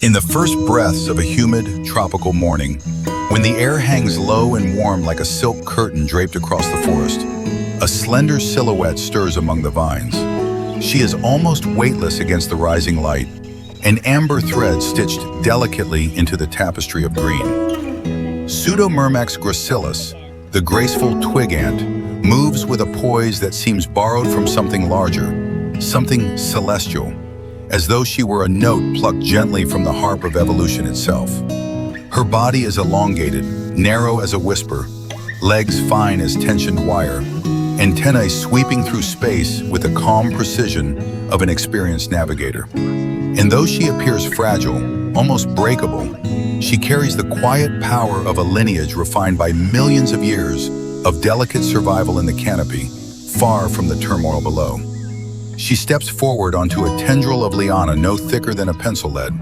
In the first breaths of a humid, tropical morning, when the air hangs low and warm like a silk curtain draped across the forest, a slender silhouette stirs among the vines. She is almost weightless against the rising light, an amber thread stitched delicately into the tapestry of green. Pseudomyrmex gracilis, the graceful twig ant, moves with a poise that seems borrowed from something larger, something celestial, as though she were a note plucked gently from the harp of evolution itself. Her body is elongated, narrow as a whisper, legs fine as tensioned wire, antennae sweeping through space with the calm precision of an experienced navigator. And though she appears fragile, almost breakable, she carries the quiet power of a lineage refined by millions of years of delicate survival in the canopy, far from the turmoil below. She steps forward onto a tendril of liana no thicker than a pencil lead,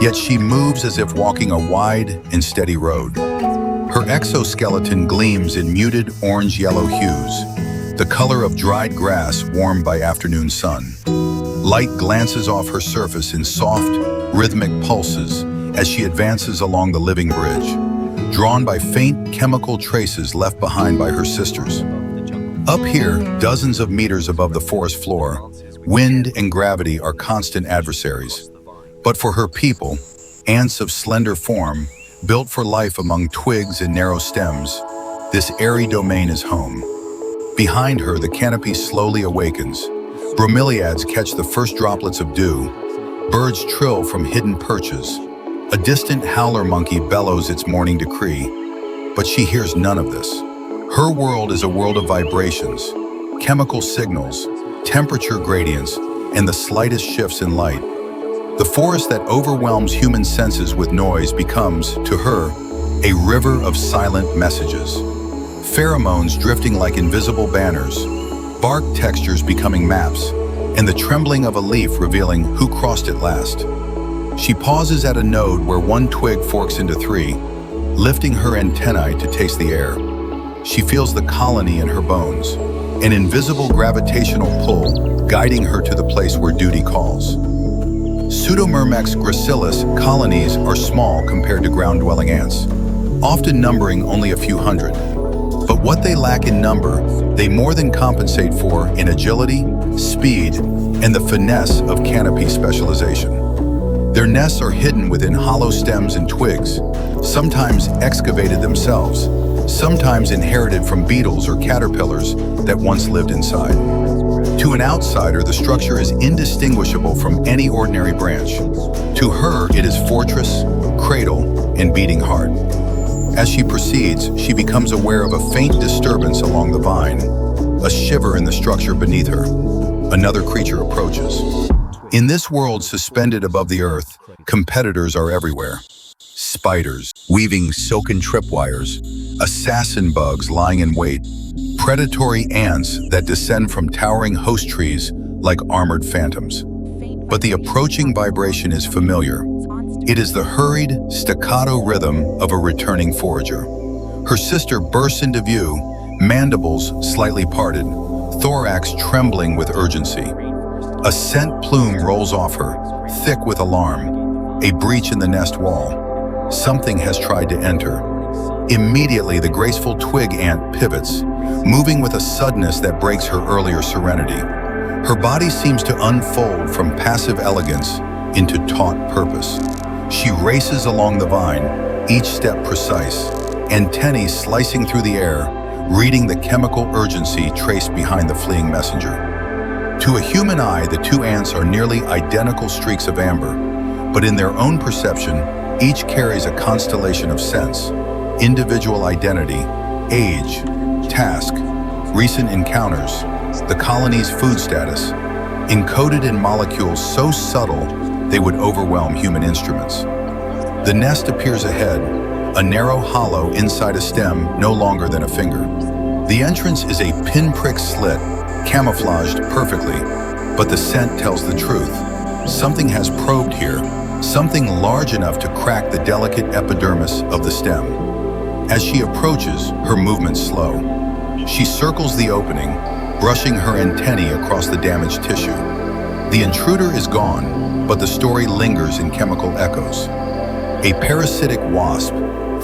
yet she moves as if walking a wide and steady road. Her exoskeleton gleams in muted orange-yellow hues, the color of dried grass warmed by afternoon sun. Light glances off her surface in soft, rhythmic pulses as she advances along the living bridge, drawn by faint chemical traces left behind by her sisters. Up here, dozens of meters above the forest floor, wind and gravity are constant adversaries. But for her people, ants of slender form, built for life among twigs and narrow stems, this airy domain is home. Behind her, the canopy slowly awakens. Bromeliads catch the first droplets of dew. Birds trill from hidden perches. A distant howler monkey bellows its morning decree. But she hears none of this. Her world is a world of vibrations, chemical signals, temperature gradients, and the slightest shifts in light. The forest that overwhelms human senses with noise becomes, to her, a river of silent messages. Pheromones drifting like invisible banners, bark textures becoming maps, and the trembling of a leaf revealing who crossed it last. She pauses at a node where one twig forks into three, lifting her antennae to taste the air. She feels the colony in her bones, an invisible gravitational pull guiding her to the place where duty calls. Pseudomyrmex gracilis colonies are small compared to ground-dwelling ants, often numbering only a few hundred. But what they lack in number, they more than compensate for in agility, speed, and the finesse of canopy specialization. Their nests are hidden within hollow stems and twigs, sometimes excavated themselves, sometimes inherited from beetles or caterpillars that once lived inside. To an outsider, the structure is indistinguishable from any ordinary branch. To her, it is fortress, cradle, and beating heart. As she proceeds, she becomes aware of a faint disturbance along the vine, a shiver in the structure beneath her. Another creature approaches. In this world suspended above the earth, competitors are everywhere. Spiders, weaving silken tripwires, assassin bugs lying in wait, predatory ants that descend from towering host trees like armored phantoms. But the approaching vibration is familiar. It is the hurried, staccato rhythm of a returning forager. Her sister bursts into view, mandibles slightly parted, thorax trembling with urgency. A scent plume rolls off her, thick with alarm, a breach in the nest wall. Something has tried to enter. Immediately, the graceful twig ant pivots, moving with a suddenness that breaks her earlier serenity. Her body seems to unfold from passive elegance into taut purpose. She races along the vine, each step precise, antennae slicing through the air, reading the chemical urgency traced behind the fleeing messenger. To a human eye, the two ants are nearly identical streaks of amber, but in their own perception, each carries a constellation of sense, individual identity, age, task, recent encounters, the colony's food status, encoded in molecules so subtle they would overwhelm human instruments. The nest appears ahead, a narrow hollow inside a stem no longer than a finger. The entrance is a pinprick slit, camouflaged perfectly, but the scent tells the truth. Something has probed here, something large enough to crack the delicate epidermis of the stem. As she approaches, her movements slow. She circles the opening, brushing her antennae across the damaged tissue. The intruder is gone, but the story lingers in chemical echoes. A parasitic wasp,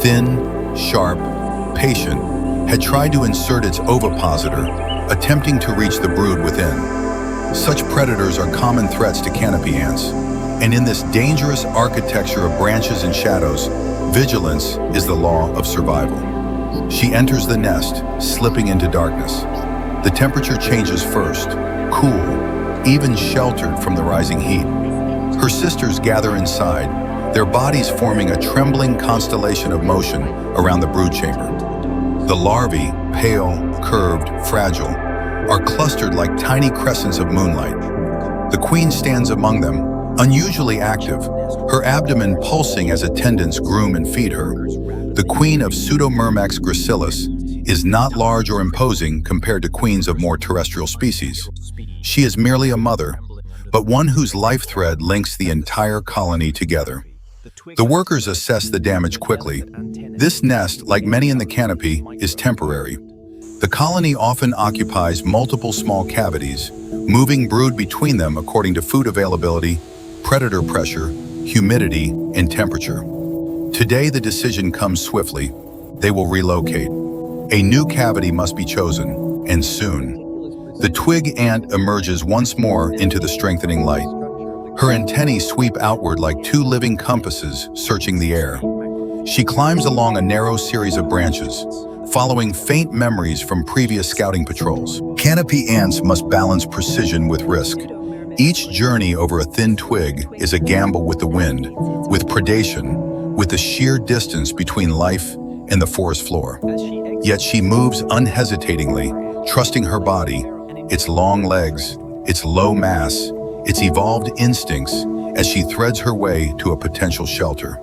thin, sharp, patient, had tried to insert its ovipositor, attempting to reach the brood within. Such predators are common threats to canopy ants, and in this dangerous architecture of branches and shadows, vigilance is the law of survival. She enters the nest, slipping into darkness. The temperature changes first, cool, even sheltered from the rising heat. Her sisters gather inside, their bodies forming a trembling constellation of motion around the brood chamber. The larvae, pale, curved, fragile, are clustered like tiny crescents of moonlight. The queen stands among them, unusually active, her abdomen pulsing as attendants groom and feed her. The queen of Pseudomyrmex gracilis is not large or imposing compared to queens of more terrestrial species. She is merely a mother, but one whose life thread links the entire colony together. The workers assess the damage quickly. This nest, like many in the canopy, is temporary. The colony often occupies multiple small cavities, moving brood between them according to food availability, predator pressure, humidity, and temperature. Today, the decision comes swiftly. They will relocate. A new cavity must be chosen, and soon. The twig ant emerges once more into the strengthening light. Her antennae sweep outward like two living compasses searching the air. She climbs along a narrow series of branches, following faint memories from previous scouting patrols. Canopy ants must balance precision with risk. Each journey over a thin twig is a gamble with the wind, with predation, with the sheer distance between life and the forest floor. Yet she moves unhesitatingly, trusting her body, its long legs, its low mass, its evolved instincts as she threads her way to a potential shelter.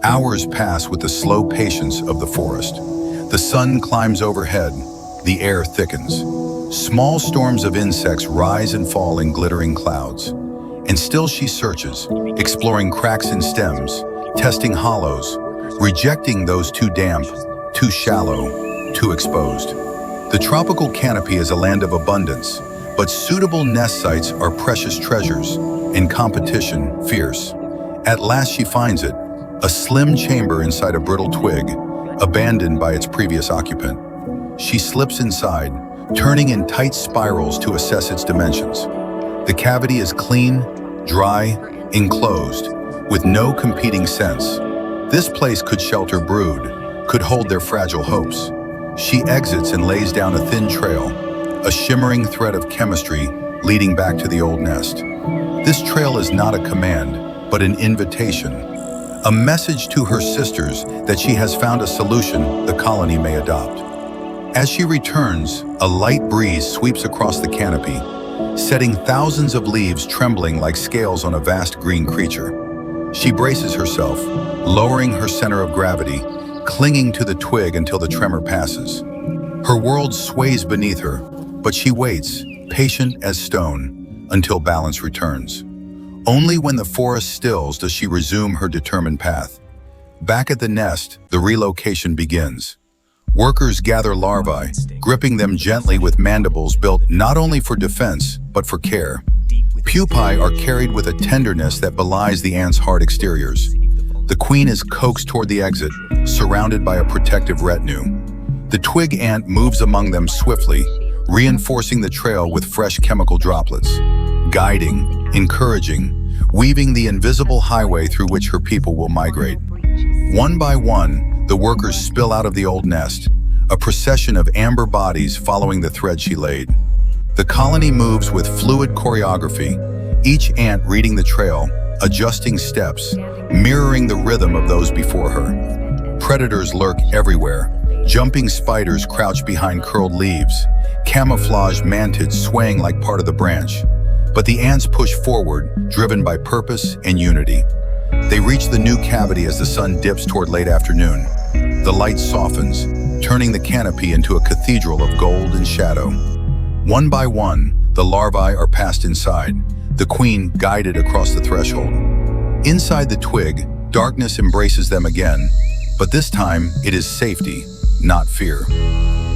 Hours pass with the slow patience of the forest. The sun climbs overhead, the air thickens. Small storms of insects rise and fall in glittering clouds. And still she searches, exploring cracks in stems, testing hollows, rejecting those too damp, too shallow, too exposed. The tropical canopy is a land of abundance, but suitable nest sites are precious treasures, and competition fierce. At last she finds it, a slim chamber inside a brittle twig, abandoned by its previous occupant. She slips inside, turning in tight spirals to assess its dimensions. The cavity is clean, dry, enclosed, with no competing scents. This place could shelter brood, could hold their fragile hopes. She exits and lays down a thin trail, a shimmering thread of chemistry leading back to the old nest. This trail is not a command, but an invitation, a message to her sisters that she has found a solution the colony may adopt. As she returns, a light breeze sweeps across the canopy, setting thousands of leaves trembling like scales on a vast green creature. She braces herself, lowering her center of gravity, clinging to the twig until the tremor passes. Her world sways beneath her, but she waits, patient as stone, until balance returns. Only when the forest stills does she resume her determined path. Back at the nest, the relocation begins. Workers gather larvae, gripping them gently with mandibles built not only for defense, but for care. Pupae are carried with a tenderness that belies the ant's hard exteriors. The queen is coaxed toward the exit, surrounded by a protective retinue. The twig ant moves among them swiftly, reinforcing the trail with fresh chemical droplets, guiding, encouraging, weaving the invisible highway through which her people will migrate. One by one, the workers spill out of the old nest, a procession of amber bodies following the thread she laid. The colony moves with fluid choreography, each ant reading the trail, adjusting steps, mirroring the rhythm of those before her. Predators lurk everywhere. Jumping spiders crouch behind curled leaves, camouflaged mantids swaying like part of the branch. But the ants push forward, driven by purpose and unity. They reach the new cavity as the sun dips toward late afternoon. The light softens, turning the canopy into a cathedral of gold and shadow. One by one, the larvae are passed inside, the queen guided across the threshold. Inside the twig, darkness embraces them again, but this time it is safety, not fear.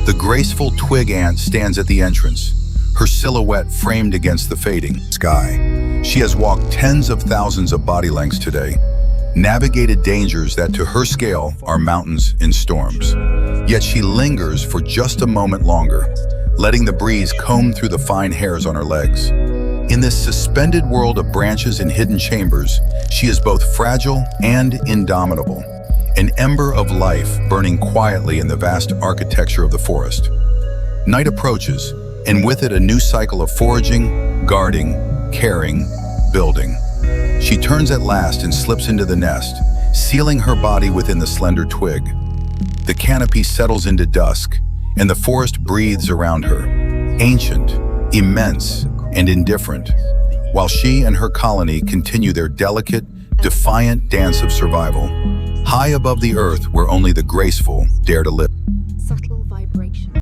The graceful twig ant stands at the entrance, her silhouette framed against the fading sky. She has walked tens of thousands of body lengths today, navigated dangers that to her scale are mountains in storms. Yet she lingers for just a moment longer, letting the breeze comb through the fine hairs on her legs. In this suspended world of branches and hidden chambers, she is both fragile and indomitable, an ember of life burning quietly in the vast architecture of the forest. Night approaches, and with it a new cycle of foraging, guarding, caring, building. She turns at last and slips into the nest, sealing her body within the slender twig. The canopy settles into dusk, and the forest breathes around her, ancient, immense, and indifferent, while she and her colony continue their delicate, defiant dance of survival, high above the earth where only the graceful dare to live.